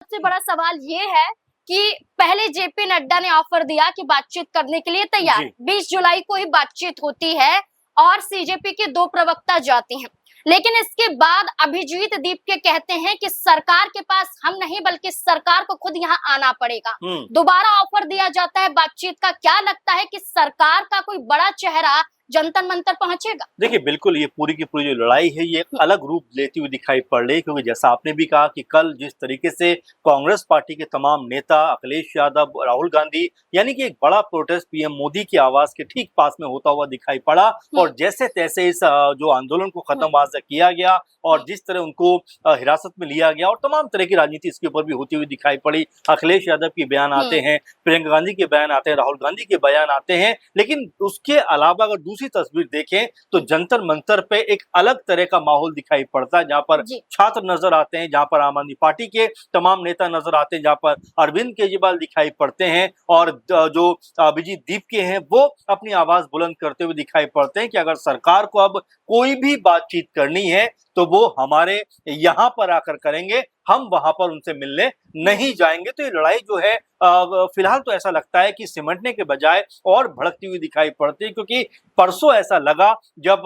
सबसे बड़ा सवाल ये है कि पहले जेपी नड्डा ने ऑफर दिया कि बातचीत करने के लिए तैयार, 20 जुलाई को ही बातचीत होती है और सीजेपी के 2 प्रवक्ता जाते हैं। लेकिन इसके बाद अभिजीत दीपके कहते हैं कि सरकार के पास हम नहीं बल्कि सरकार को खुद यहाँ आना पड़ेगा। दोबारा ऑफर दिया जाता है बातचीत का। क्या लगता है कि सरकार का कोई बड़ा चेहरा जंतर मंतर पहुंचेगा? देखिए, बिल्कुल ये पूरी की पूरी जो लड़ाई है ये अलग रूप लेती हुई दिखाई पड़ रही है, क्योंकि जैसा आपने भी कहा कि कल जिस तरीके से कांग्रेस पार्टी के तमाम नेता, अखिलेश यादव, राहुल गांधी, यानी कि एक बड़ा प्रोटेस्ट पीएम मोदी की आवाज के ठीक पास में होता हुआ दिखाई पड़ा और जैसे तैसे इस जो आंदोलन को खत्म वहां से किया गया और जिस तरह उनको हिरासत में लिया गया और तमाम तरह की राजनीति इसके ऊपर भी होती हुई दिखाई पड़ी। अखिलेश यादव के बयान आते हैं, प्रियंका गांधी के बयान आते हैं, राहुल गांधी के बयान आते हैं, लेकिन उसके अलावा अगर दूसरी तस्वीर देखें तो जंतर मंतर पे एक अलग तरह का माहौल दिखाई पड़ता है, जहां पर छात्र नजर आते हैं, जहां पर आम आदमी पार्टी के तमाम नेता नजर आते हैं, जहां पर अरविंद केजरीवाल दिखाई पड़ते हैं और जो अभिजीत दीपके हैं वो अपनी आवाज बुलंद करते हुए दिखाई पड़ते हैं कि अगर सरकार को अब कोई भी बातचीत करनी है तो वो हमारे यहाँ पर आकर करेंगे, हम वहां पर उनसे मिलने नहीं जाएंगे। तो ये लड़ाई जो है फिलहाल तो ऐसा लगता है कि सिमटने के बजाय और भड़कती हुई दिखाई पड़ती है, क्योंकि परसों ऐसा लगा जब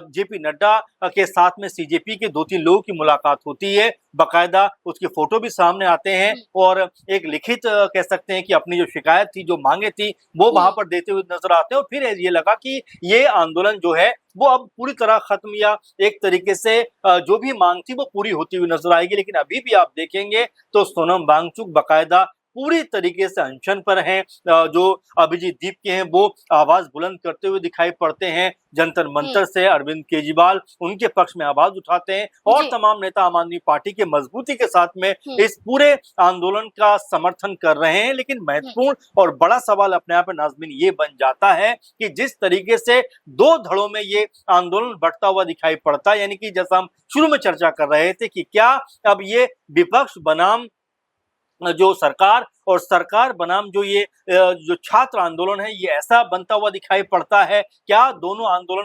जेपी नड्डा के साथ में सीजेपी के 2-3 लोगों की मुलाकात होती है, बकायदा उसके फोटो भी सामने आते हैं और एक लिखित कह सकते हैं कि अपनी जो शिकायत थी, जो मांगे थी, वो वहां पर देते हुए नजर आते हैं और फिर ये लगा कि ये आंदोलन जो है वो अब पूरी तरह खत्म या एक तरीके से जो भी मांग थी वो पूरी होती हुई नजर आएगी। लेकिन अभी भी आप देखेंगे तो सोनम वांगचुक बकायदा पूरी तरीके से अनशन पर हैं। जो अभिजीत दीपके हैं वो आवाज बुलंद करते हुए दिखाई पड़ते हैं, जंतर मंतर से अरविंद केजरीवाल उनके पक्ष में आवाज उठाते हैं और तमाम नेता आम आदमी पार्टी के मजबूती के साथ में इस पूरे आंदोलन का समर्थन कर रहे हैं। लेकिन महत्वपूर्ण और बड़ा सवाल अपने आप में नाज़मीन ये बन जाता है कि जिस तरीके से 2 धड़ों में ये आंदोलन बढ़ता हुआ दिखाई पड़ता है, यानी कि जैसा हम शुरू में चर्चा कर रहे थे कि क्या अब ये विपक्ष बनाम जो सरकार और सरकार बनाम जो ये जो छात्र आंदोलन है ये ऐसा बनता हुआ दिखाई पड़ता है, क्या दोनों आंदोलन